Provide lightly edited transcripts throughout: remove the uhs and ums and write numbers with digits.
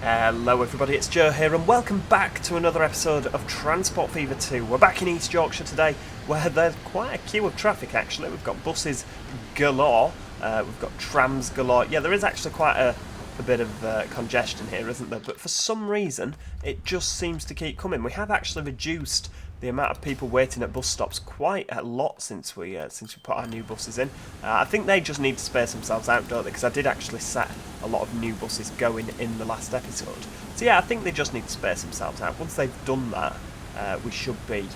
Hello everybody, it's Joe here and welcome back to another episode of Transport Fever 2. We're back in East Yorkshire today where there's quite a queue of traffic actually. We've got buses galore, we've got trams galore. Yeah, there is actually quite a bit of congestion here, isn't there? But for some reason, it just seems to keep coming. We have actually reduced the amount of people waiting at bus stops quite a lot since we put our new buses in. I think they just need to space themselves out, don't they? Because I did actually set a lot of new buses going in the last episode. So yeah, I think they just need to space themselves out. Once they've done that, we should be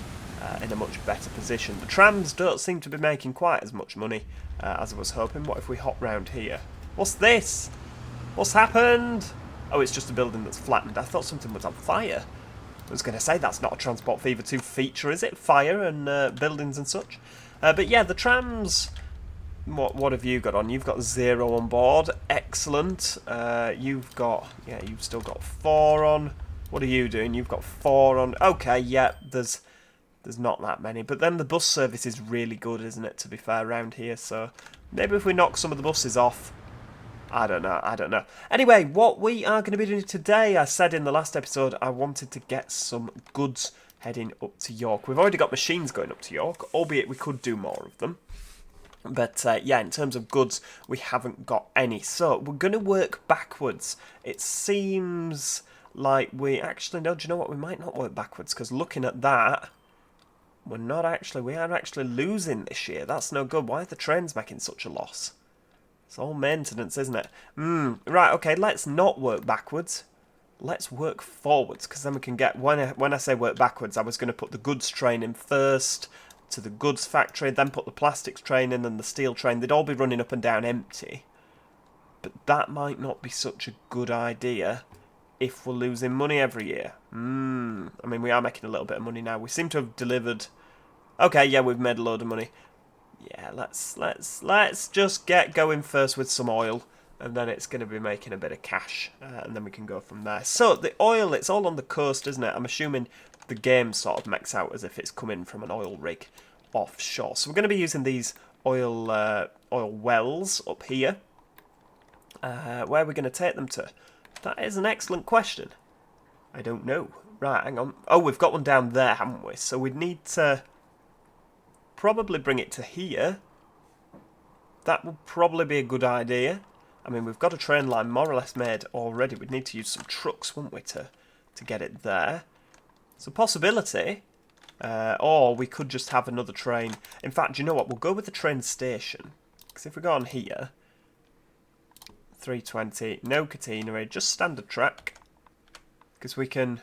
in a much better position. The trams don't seem to be making quite as much money as I was hoping. What if we hop round here? What's this? What's happened? Oh, it's just a building that's flattened. I thought something was on fire. I was going to say, that's not a Transport Fever 2 feature, is it? Fire and buildings and such. But yeah, the trams... What have you got on? You've got 0 on board. Excellent. You've still got 4 on. What are you doing? You've got 4 on. Okay, yeah, there's not that many. But then the bus service is really good, isn't it, to be fair, around here. So maybe if we knock some of the buses off... I don't know. Anyway, what we are going to be doing today, I said in the last episode, I wanted to get some goods heading up to York. We've already got machines going up to York, albeit we could do more of them. But yeah, in terms of goods, we haven't got any. So we're going to work backwards. It seems like we actually... No, do you know what? We might not work backwards, because looking at that, we are actually losing this year. That's no good. Why are the trains making such a loss? It's all maintenance, isn't it? Right, okay, let's not work backwards. Let's work forwards, because then we can get... When I say work backwards, I was going to put the goods train in first to the goods factory, then put the plastics train in and the steel train. They'd all be running up and down empty. But that might not be such a good idea if we're losing money every year. I mean, we are making a little bit of money now. We seem to have delivered... Okay, yeah, we've made a load of money. Yeah, let's just get going first with some oil, and then it's going to be making a bit of cash, and then we can go from there. So the oil, it's all on the coast, isn't it? I'm assuming the game sort of makes out as if it's coming from an oil rig offshore. So we're going to be using these oil wells up here. Where are we going to take them to? That is an excellent question. I don't know. Right, hang on. Oh, we've got one down there, haven't we? So we'd need to... probably bring it to here. That would probably be a good idea. I mean, we've got a train line more or less made already. We'd need to use some trucks, wouldn't we, to get it there. It's a possibility. Or we could just have another train. In fact, do you know what? We'll go with the train station. Because if we go on here, 320, no catenary, just standard track. Because we can...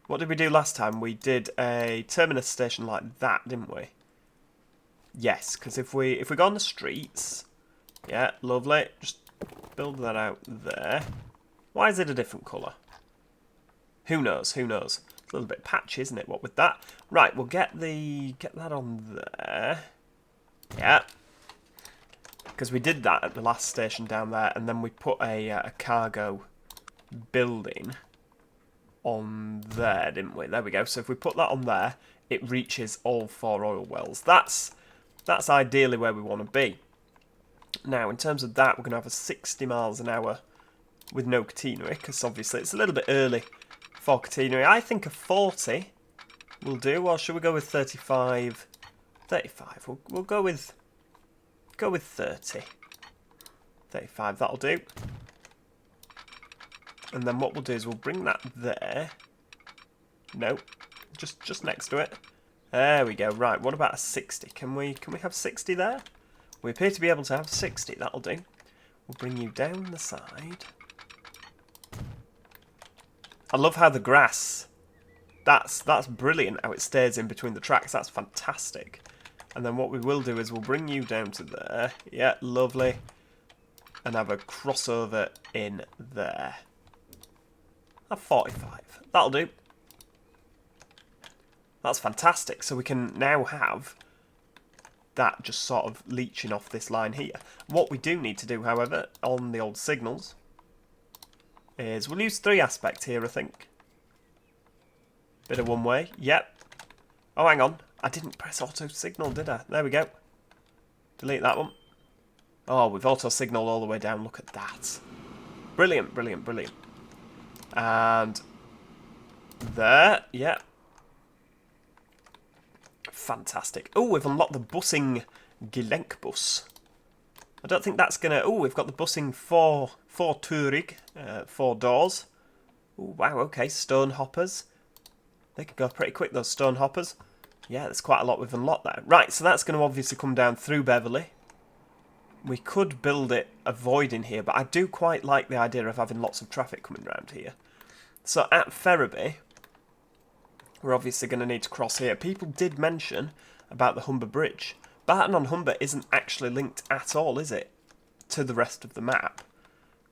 What did we do last time? We did a terminus station like that, didn't we? Yes, because if we go on the streets, yeah, lovely. Just build that out there. Why is it a different colour? Who knows? Who knows? It's a little bit patchy, isn't it? What with that? Right, we'll get that on there. Yeah, because we did that at the last station down there, and then we put a cargo building on there, didn't we? There we go. So if we put that on there, it reaches all 4 oil wells. That's ideally where we want to be. Now, in terms of that, we're going to have a 60 miles an hour with no catenary, because obviously it's a little bit early for catenary. I think a 40 will do, or should we go with 35? 35. We'll go with 30. 35, that'll do. And then what we'll do is we'll bring that there. No, just next to it. There we go. Right, what about a 60? Can we have 60 there? We appear to be able to have 60. That'll do. We'll bring you down the side. I love how the grass... That's brilliant how it stays in between the tracks. That's fantastic. And then what we will do is we'll bring you down to there. Yeah, lovely. And have a crossover in there. At 45. That'll do. That's fantastic. So we can now have that just sort of leeching off this line here. What we do need to do, however, on the old signals, is we'll use 3 aspect here, I think. Bit of one way. Yep. Oh, hang on. I didn't press auto signal, did I? There we go. Delete that one. Oh, we've auto signaled all the way down. Look at that. Brilliant, brilliant, brilliant. And there, yeah. Fantastic. Oh, we've unlocked the busing Gelenkbus. I don't think that's gonna... Oh, we've got the busing for Tourig, 4 doors. Oh, wow, okay, stone hoppers. They can go pretty quick, those stone hoppers. Yeah, there's quite a lot we've unlocked there. Right, so that's going to obviously come down through Beverley. We could build it avoiding here, but I do quite like the idea of having lots of traffic coming around here. So at Ferriby, we're obviously going to need to cross here. People did mention about the Humber Bridge. Barton on Humber isn't actually linked at all, is it, to the rest of the map?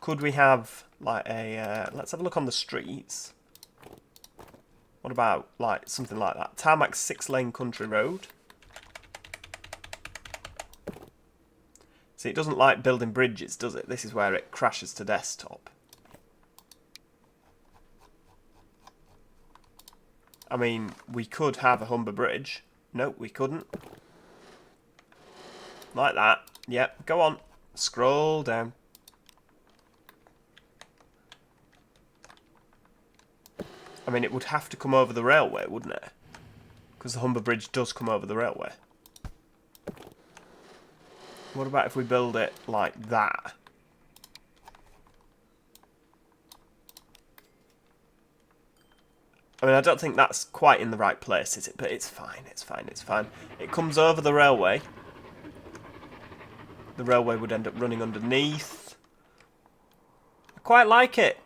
Could we have, like, a... let's have a look on the streets. What about, like, something like that? Tarmac 6-lane country road. See, it doesn't like building bridges, does it? This is where it crashes to desktop. I mean, we could have a Humber Bridge. No, we couldn't. Like that. Yep, go on. Scroll down. I mean, it would have to come over the railway, wouldn't it? Because the Humber Bridge does come over the railway. What about if we build it like that? I mean, I don't think that's quite in the right place, is it? But it's fine, it's fine, it's fine. It comes over the railway. The railway would end up running underneath. I quite like it.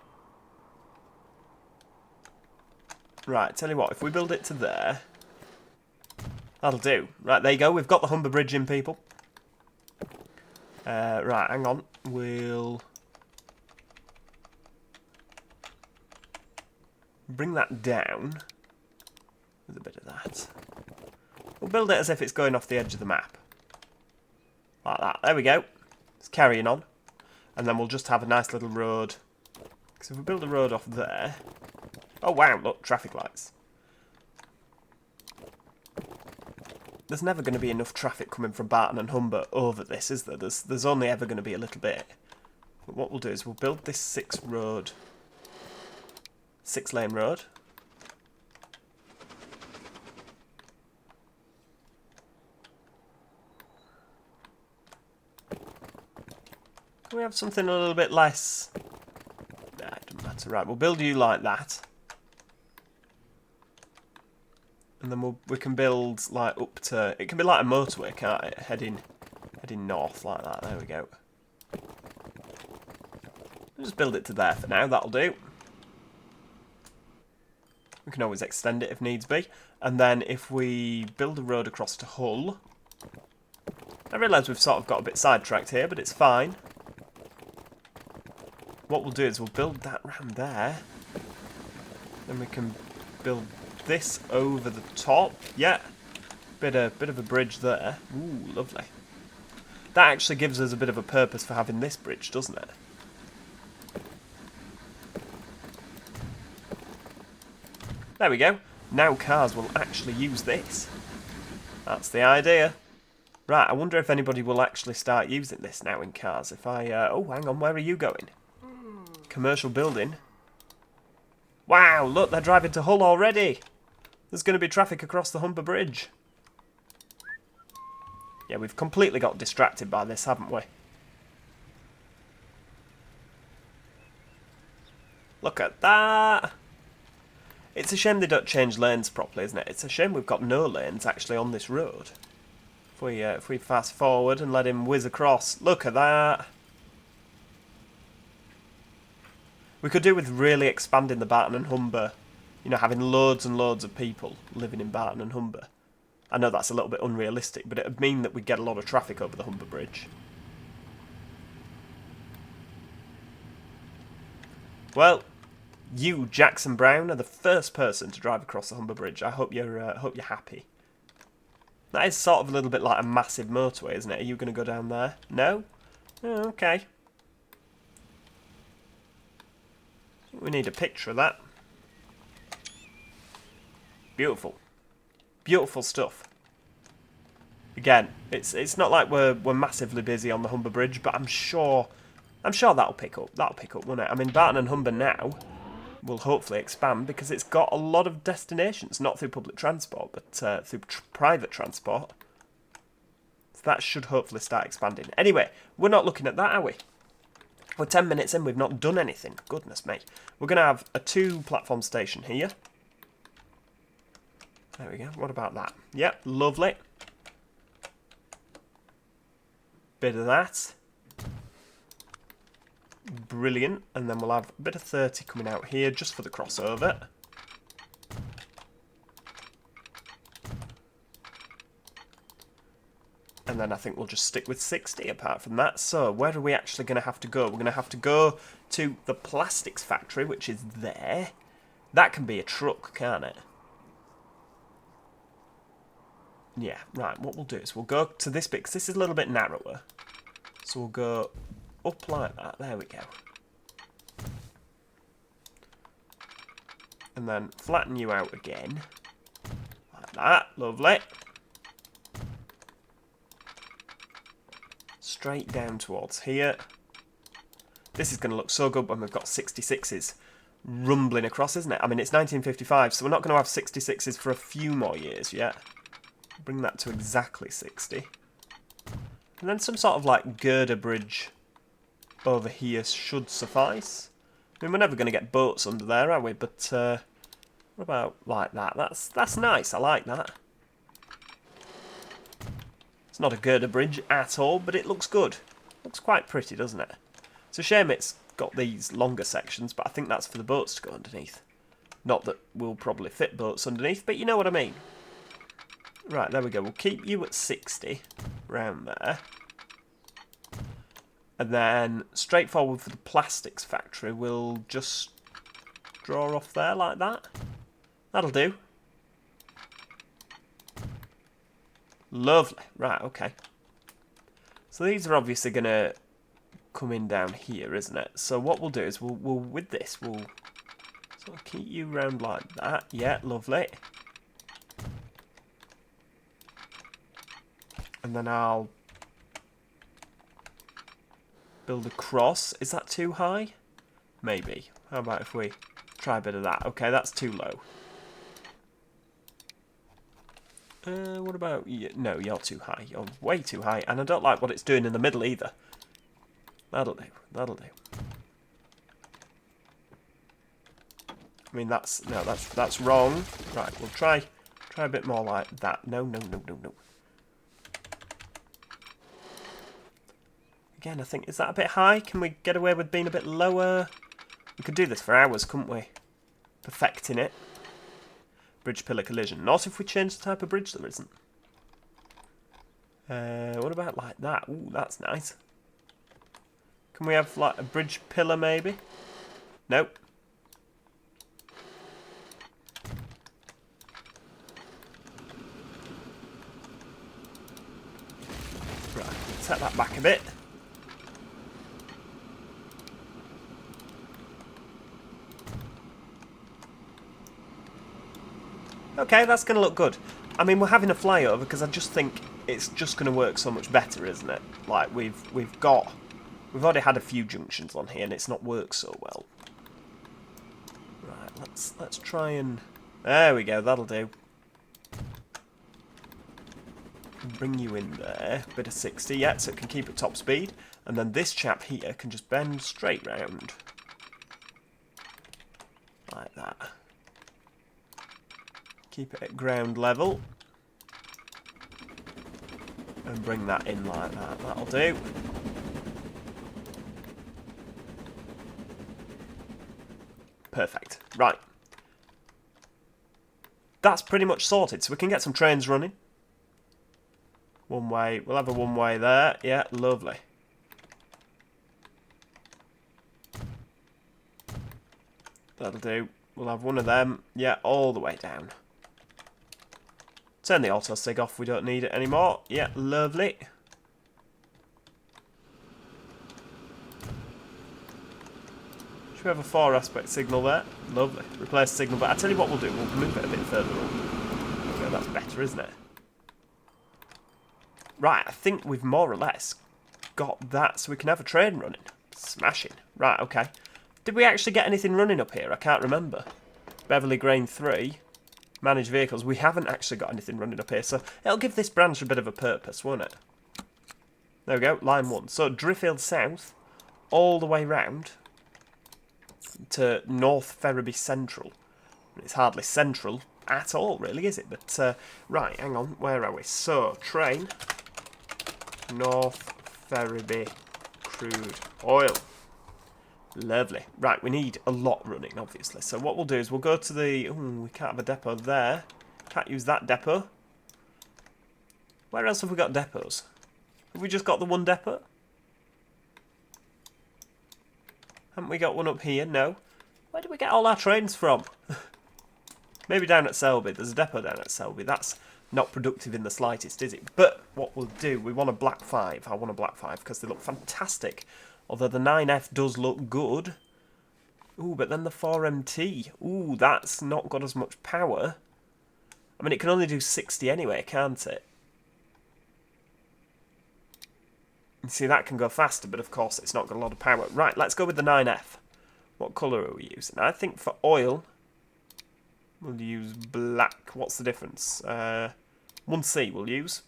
Right, tell you what, if we build it to there, that'll do. Right, there you go, we've got the Humber Bridge in, people. Right, hang on, we'll bring that down with a bit of that. We'll build it as if it's going off the edge of the map. Like that, there we go. It's carrying on. And then we'll just have a nice little road. Because if we build a road off there... Oh wow, look, traffic lights. There's never going to be enough traffic coming from Barton and Humber over this, is there? There's only ever going to be a little bit. But what we'll do is we'll build this 6-lane road. Can we have something a little bit less? Nah, it doesn't matter. Right, we'll build you like that. And then we can build like up to... It can be like a motorway, can't it? Heading north like that. There we go. We'll just build it to there for now. That'll do. We can always extend it if needs be. And then if we build a road across to Hull... I realise we've sort of got a bit sidetracked here, but it's fine. What we'll do is we'll build that round there. Then we can build this over the top. Yeah. Bit of a bridge there. Ooh, lovely. That actually gives us a bit of a purpose for having this bridge, doesn't it? There we go. Now cars will actually use this. That's the idea. Right, I wonder if anybody will actually start using this now in cars. If I... oh, hang on, where are you going? Commercial building. Wow, look, they're driving to Hull already. There's going to be traffic across the Humber Bridge. Yeah, we've completely got distracted by this, haven't we? Look at that. It's a shame they don't change lanes properly, isn't it? It's a shame we've got no lanes actually on this road. If we fast forward and let him whiz across. Look at that. We could do with really expanding the Barton and Humber. You know, having loads and loads of people living in Barton and Humber. I know that's a little bit unrealistic, but it would mean that we'd get a lot of traffic over the Humber Bridge. Well, you, Jackson Brown, are the first person to drive across the Humber Bridge. I hope you're happy. That is sort of a little bit like a massive motorway, isn't it? Are you going to go down there? No? Oh, okay. I think we need a picture of that. Beautiful. Beautiful stuff. Again, it's not like we're massively busy on the Humber Bridge, but I'm sure that'll pick up. That'll pick up, won't it? I mean, Barton and Humber now will hopefully expand because it's got a lot of destinations, not through public transport, but through private transport. So that should hopefully start expanding. Anyway, we're not looking at that, are we? We're 10 minutes in, we've not done anything. Goodness me. We're going to have a 2-platform station here. There we go. What about that? Yep, lovely. Bit of that. Brilliant. And then we'll have a bit of 30 coming out here just for the crossover. And then I think we'll just stick with 60 apart from that. So where are we actually going to have to go? We're going to have to go to the plastics factory, which is there. That can be a truck, can't it? Yeah, right. What we'll do is we'll go to this bit, because this is a little bit narrower. So we'll go up like that. There we go. And then flatten you out again. Like that. Lovely. Straight down towards here. This is going to look so good when we've got 66s rumbling across, isn't it? I mean, it's 1955, so we're not going to have 66s for a few more years yet. Bring that to exactly 60. And then some sort of like girder bridge over here should suffice. I mean, we're never going to get boats under there, are we? But what about like that? That's nice. I like that. It's not a girder bridge at all, but it looks good. Looks quite pretty, doesn't it? It's a shame it's got these longer sections, but I think that's for the boats to go underneath. Not that we'll probably fit boats underneath, but you know what I mean. Right, there we go. We'll keep you at 60, round there. And then, straightforward for the plastics factory, we'll just draw off there like that. That'll do. Lovely. Right, okay. So these are obviously going to come in down here, isn't it? So what we'll do is we'll with this, we'll sort of keep you round like that. Yeah, lovely. And then I'll build a cross. Is that too high? Maybe. How about if we try a bit of that? Okay, that's too low. What about you? No, you're too high. You're way too high. And I don't like what it's doing in the middle either. That'll do. That'll do. I mean, that's wrong. Right, we'll try a bit more like that. No, no, no, no, no. Again, I think, is that a bit high? Can we get away with being a bit lower? We could do this for hours, couldn't we? Perfecting it. Bridge pillar collision. Not if we change the type of bridge there isn't. What about like that? Ooh, that's nice. Can we have like a bridge pillar maybe? Nope. Right, set that back a bit. Okay, that's going to look good. I mean, we're having a flyover because I just think it's just going to work so much better, isn't it? Like we've already had a few junctions on here and it's not worked so well. Right, let's try and there we go. That'll do. Bring you in there. Bit of 60, yeah, so it can keep at top speed, and then this chap here can just bend straight round like that. Keep it at ground level. And bring that in like that. That'll do. Perfect. Right. That's pretty much sorted. So we can get some trains running. One way. We'll have a one way there. Yeah, lovely. That'll do. We'll have one of them. Yeah, all the way down. Turn the auto sig off, we don't need it anymore. Yeah, lovely. Should we have a 4-aspect signal there? Lovely. Replace signal, but I tell you what we'll do, we'll move it a bit further up. Okay, that's better, isn't it? Right, I think we've more or less got that so we can have a train running. Smashing. Right, okay. Did we actually get anything running up here? I can't remember. Beverley Grain 3. Manage vehicles. We haven't actually got anything running up here, so it'll give this branch a bit of a purpose, won't it? There we go, line 1. So Driffield South, all the way round to North Ferriby Central. It's hardly central at all, really, is it? But, right, hang on, where are we? So, train, North Ferriby Crude Oil. Lovely. Right, we need a lot running, obviously. So what we'll do is we'll go to the... Ooh, we can't have a depot there. Can't use that depot. Where else have we got depots? Have we just got the one depot? Haven't we got one up here? No. Where do we get all our trains from? Maybe down at Selby. There's a depot down at Selby. That's not productive in the slightest, is it? But what we'll do, we want a black 5. I want a black 5 because they look fantastic. Although the 9F does look good. Ooh, but then the 4MT. Ooh, that's not got as much power. I mean, it can only do 60 anyway, can't it? You see, that can go faster, but of course it's not got a lot of power. Right, let's go with the 9F. What colour are we using? I think for oil, we'll use black. What's the difference? 1C we'll use.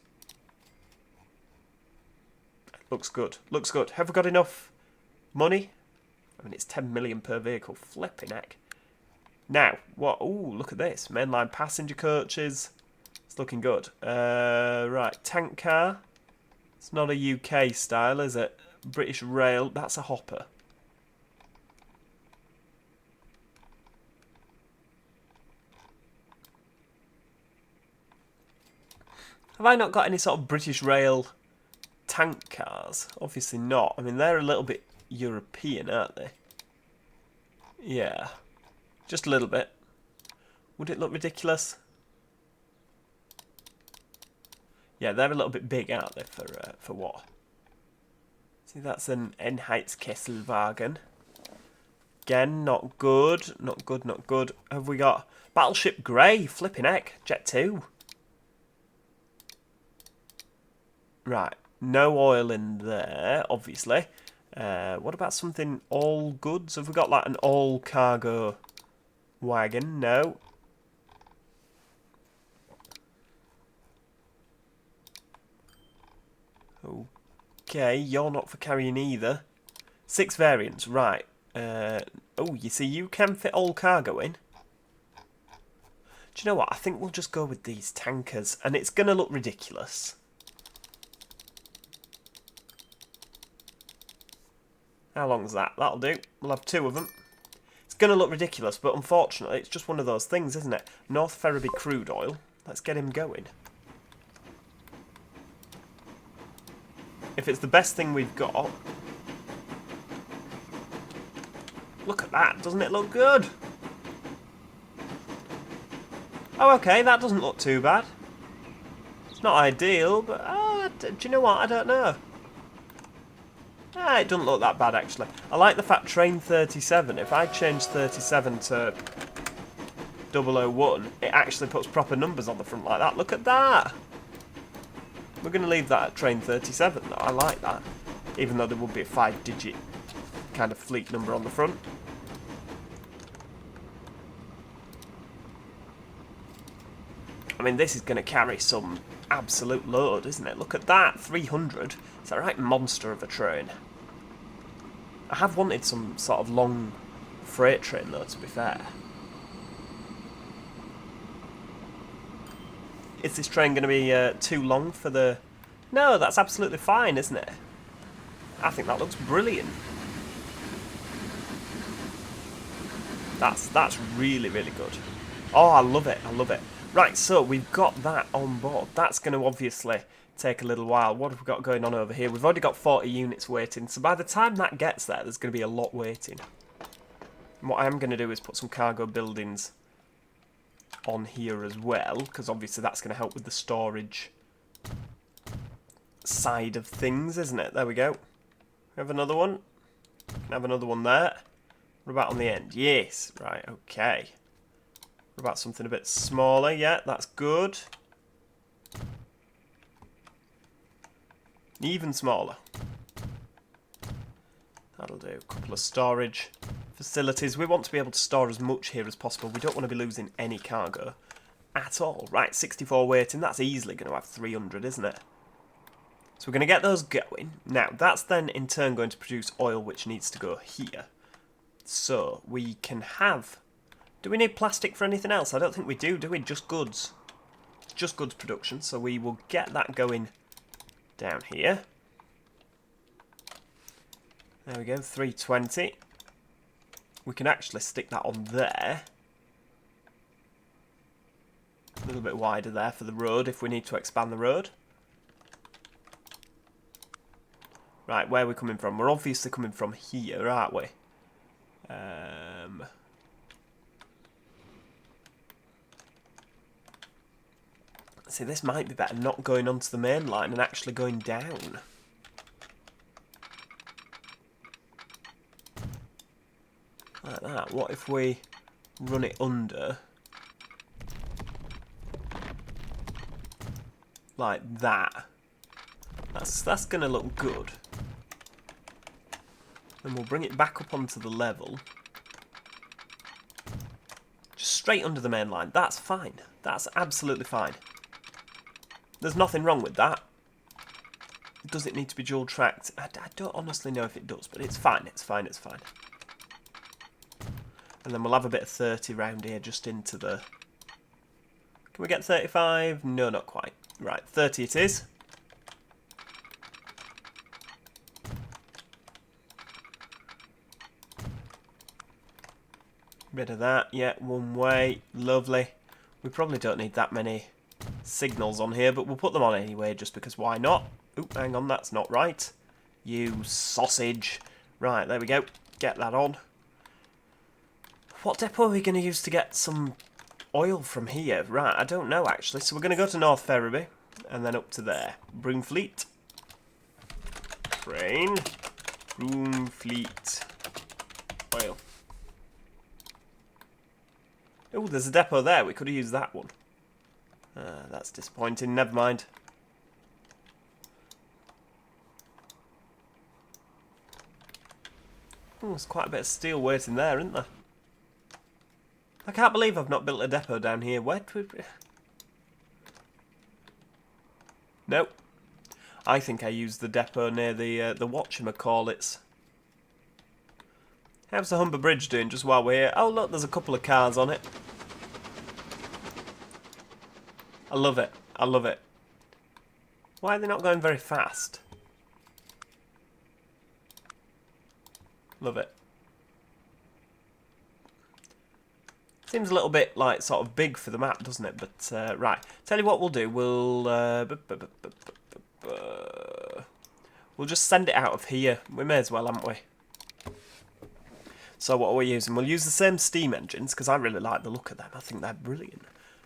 Looks good. Looks good. Have we got enough money? I mean, it's 10 million per vehicle. Flipping heck. Now, what? Ooh, look at this. Mainline passenger coaches. It's looking good. Right, tank car. It's not a UK style, is it? British Rail. That's a hopper. Have I not got any sort of British Rail tank cars? Obviously not. I mean, they're a little bit European, aren't they? Yeah. Just a little bit. Would it look ridiculous? Yeah, they're a little bit big, aren't they, for what? See, that's an Einheitskesselwagen. Again, not good. Not good, not good. Have we got Battleship Grey? Flipping heck. Jet 2. Right. No oil in there, obviously. What about something all goods? Have we got like an all cargo wagon? No. Okay, you're not for carrying either. 6 variants, right. Oh, you see, you can fit all cargo in. Do you know what? I think we'll just go with these tankers, and it's going to look ridiculous. How long's that? That'll do. We'll have 2 of them. It's going to look ridiculous, but unfortunately, it's just one of those things, isn't it? North Ferriby Crude Oil. Let's get him going. If it's the best thing we've got... Look at that. Doesn't it look good? Oh, okay. That doesn't look too bad. It's not ideal, but... do you know what? I don't know. It doesn't look that bad, actually. I like the fact train 37, if I change 37 to 001, it actually puts proper numbers on the front like that. Look at that! We're going to leave that at train 37, though. I like that. Even though there would be a 5-digit kind of fleet number on the front. I mean, this is going to carry some absolute load, isn't it? Look at that, 300. It's a right monster of a train. I have wanted some sort of long freight train, though, to be fair. Is this train going to be too long for the... No, that's absolutely fine, isn't it? I think that looks brilliant. That's really, really good. Oh, I love it, I love it. Right, so we've got that on board. That's going to obviously take a little while. What have we got going on over here? We've already got 40 units waiting, so by the time that gets there, there's going to be a lot waiting. And what I am going to do is put some cargo buildings on here as well, because obviously that's going to help with the storage side of things, isn't it? There we go. We have another one. Can have another one there. What about on the end? Yes. Right, okay. What about something a bit smaller? Yeah, that's good. Even smaller. That'll do. A couple of storage facilities. We want to be able to store as much here as possible. We don't want to be losing any cargo at all. Right, 64 waiting. That's easily going to have 300, isn't it? So we're going to get those going. Now, that's then in turn going to produce oil, which needs to go here. So we can have... Do we need plastic for anything else? I don't think we do we? Just goods. Just goods production. So we will get that going down here. There we go, 320. We can actually stick that on there. A little bit wider there for the road if we need to expand the road. Right, where are we coming from? We're obviously coming from here, aren't we? See, this might be better not going onto the main line and actually going down. Like that. What if we run it under? Like that. That's going to look good. Then we'll bring it back up onto the level. Just straight under the main line. That's fine. That's absolutely fine. There's nothing wrong with that. Does it need to be dual tracked? I don't honestly know if it does, but it's fine. It's fine. It's fine. And then we'll have a bit of 30 round here just into the... Can we get 35? No, not quite. Right, 30 it is. Rid of that. Yeah, one way. Lovely. We probably don't need that many signals on here, but we'll put them on anyway, just because why not? Oop, hang on, that's not right. You sausage. Right, there we go. Get that on. What depot are we going to use to get some oil from here? Right, I don't know actually. So we're going to go to North Ferriby and then up to there. Broomfleet. Train. Broomfleet. Oil. Oh, there's a depot there. We could have used that one. That's disappointing. Never mind. Oh, there's quite a bit of steel waiting there, isn't there? I can't believe I've not built a depot down here. Where would we... Nope. I think I used the depot near the whatchamacallits. How's the Humber Bridge doing just while we're here? Oh, look, there's a couple of cars on it. I love it. I love it. Why are they not going very fast? Love it. Seems a little bit like sort of big for the map, doesn't it? But right, tell you what we'll do. We'll just send it out of here. We may as well, haven't we? So what are we using? We'll use the same steam engines because I really like the look of them. I think they're brilliant.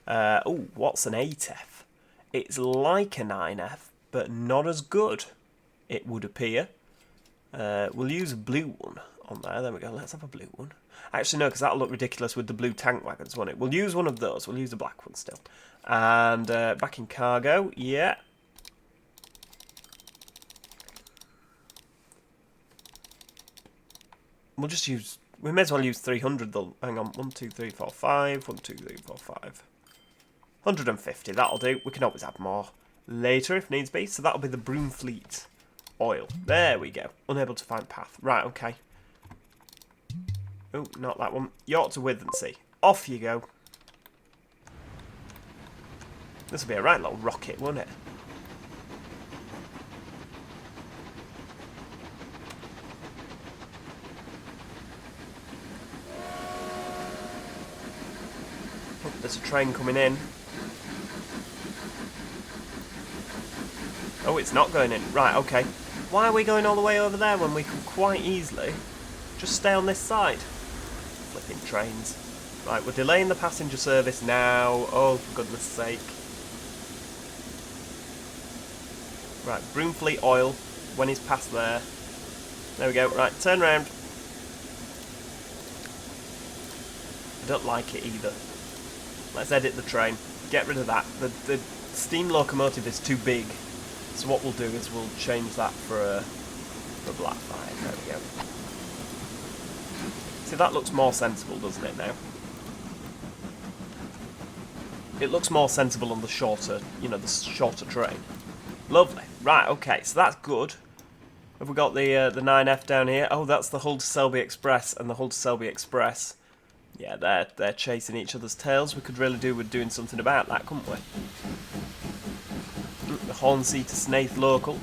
Oh, what's an 8F? It's like a 9F, but not as good, it would appear. We'll use a blue one on there. There we go. Let's have a blue one. Actually, no, because that'll look ridiculous with the blue tank wagons, won't it? We'll use one of those. We'll use a black one still. And back in cargo, yeah. We'll just use... We may as well use 300 though. Hang on. 1, 2, 3, 4, 5. 1, 2, 3, 4, 5. 150. That'll do. We can always add more later if needs be. So that'll be the Broomfleet oil. There we go. Unable to find path. Right, okay. Oh, not that one. York to Withensea. Off you go. This will be a right little rocket, won't it? Oh, there's a train coming in. Oh, it's not going in. Right, okay. Why are we going all the way over there when we could quite easily just stay on this side? Flipping trains. Right, we're delaying the passenger service now. Oh, for goodness sake. Right, Broomfleet oil, when he's past there. There we go. Right, turn round. I don't like it either. Let's edit the train. Get rid of that. The steam locomotive is too big. So what we'll do is we'll change that for a black fire. There we go. See, that looks more sensible, doesn't it, now? It looks more sensible on the shorter, you know, the shorter train. Lovely. Right, okay, so that's good. Have we got the 9F down here? Oh, that's the Hull to Selby Express, and the Hull to Selby Express. Yeah, they're chasing each other's tails. We could really do with doing something about that, couldn't we? The Hornsey to Snaith local.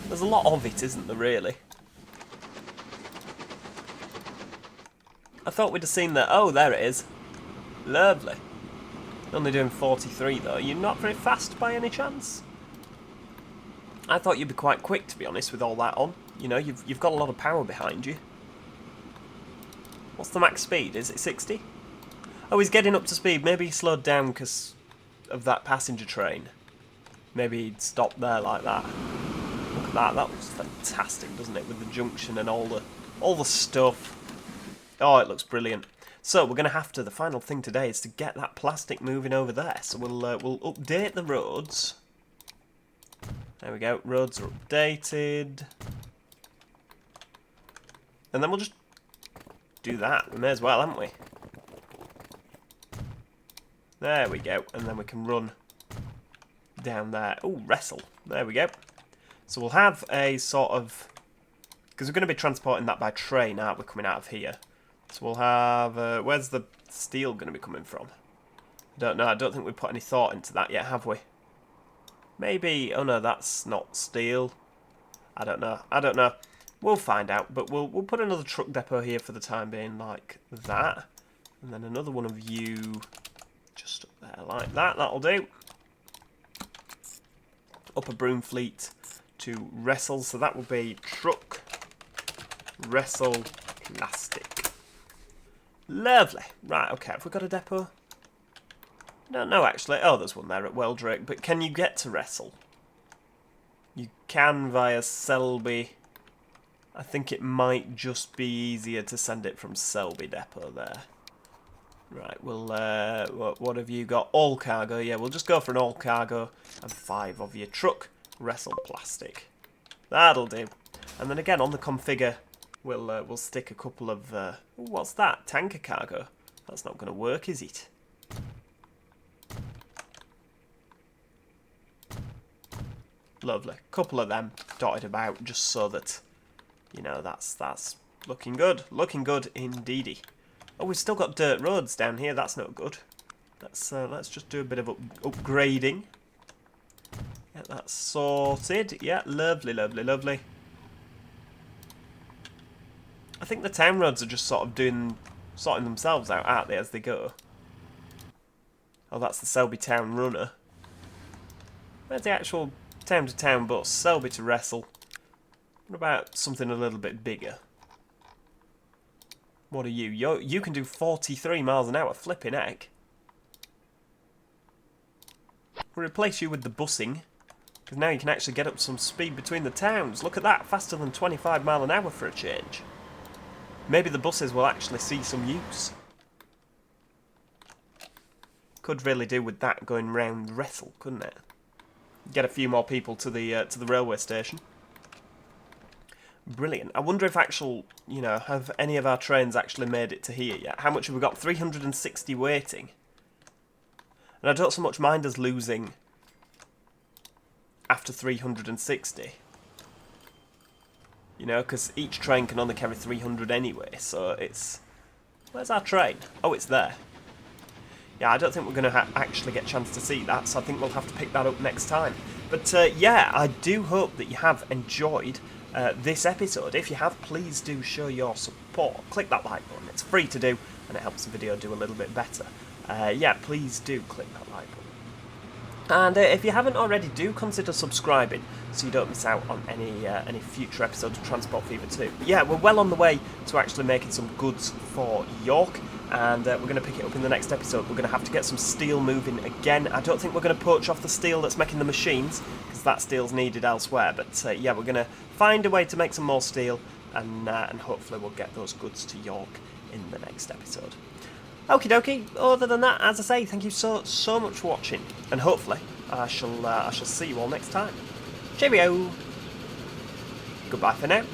There's a lot of it, isn't there, really? I thought we'd have seen that. Oh, there it is. Lovely. Only doing 43 though. You're not very fast by any chance? I thought you'd be quite quick, to be honest, with all that on. You know, you've got a lot of power behind you. What's the max speed? Is it 60? Oh, he's getting up to speed. Maybe he slowed down because of that passenger train. Maybe he'd stopped there like that. Look at that. That looks fantastic, doesn't it? With the junction and all the stuff. Oh, it looks brilliant. So we're going to have to, the final thing today is to get that plastic moving over there. So we'll update the roads. There we go, roads are updated. And then we'll just do that. We may as well, haven't we? There we go. And then we can run down there. Oh, wrestle. There we go. So we'll have a sort of... because we're going to be transporting that by train, aren't we, coming out of here? So we'll have... where's the steel going to be coming from? I don't know. I don't think we've put any thought into that yet, have we? Maybe... oh no, that's not steel. I don't know. I don't know. We'll find out. But we'll put another truck depot here for the time being, like that. And then another one of you just up there like that. That'll do. Upper Broomfleet to wrestle. So that will be truck, wrestle, plastic. Lovely. Right, okay. Have we got a depot? I don't know, actually. Oh, there's one there at Weldrake. But can you get to wrestle? You can via Selby. I think it might just be easier to send it from Selby depot there. Right, we'll... what have you got? All cargo. Yeah, we'll just go for an all cargo. And 5 of your truck, wrestle, plastic. That'll do. And then again, on the configure... we'll stick a couple of... ooh, what's that? Tanker cargo. That's not going to work, is it? Lovely. Couple of them dotted about just so that, you know, that's looking good. Looking good indeedy. Oh, we've still got dirt roads down here. That's not good. Let's just do a bit of upgrading. Get that sorted. Yeah, lovely, lovely, lovely. I think the town roads are just sort of sorting themselves out, aren't they, as they go? Oh, that's the Selby Town Runner. Where's the actual town-to-town bus? Selby to wrestle. What about something a little bit bigger? What are you? You can do 43 miles an hour. Flipping heck. We'll replace you with the busing. Because now you can actually get up some speed between the towns. Look at that. Faster than 25 miles an hour for a change. Maybe the buses will actually see some use. Could really do with that going round wrestle, couldn't it? Get a few more people to the railway station. Brilliant. I wonder if you know, have any of our trains actually made it to here yet? How much have we got? 360 waiting. And I don't so much mind us losing after 360. You know, because each train can only carry 300 anyway, so it's... where's our train? Oh, it's there. Yeah, I don't think we're going to actually get a chance to see that, so I think we'll have to pick that up next time. But yeah, I do hope that you have enjoyed this episode. If you have, please do show your support. Click that like button. It's free to do, and it helps the video do a little bit better. Yeah, please do click that like button. And if you haven't already, do consider subscribing so you don't miss out on any future episodes of Transport Fever 2. But yeah, we're well on the way to actually making some goods for York, and we're going to pick it up in the next episode. We're going to have to get some steel moving again. I don't think we're going to poach off the steel that's making the machines, because that steel's needed elsewhere. But yeah, we're going to find a way to make some more steel, and hopefully we'll get those goods to York in the next episode. Okie dokie, other than that, as I say, thank you so much for watching, and hopefully I shall see you all next time. Cheerio! Goodbye for now.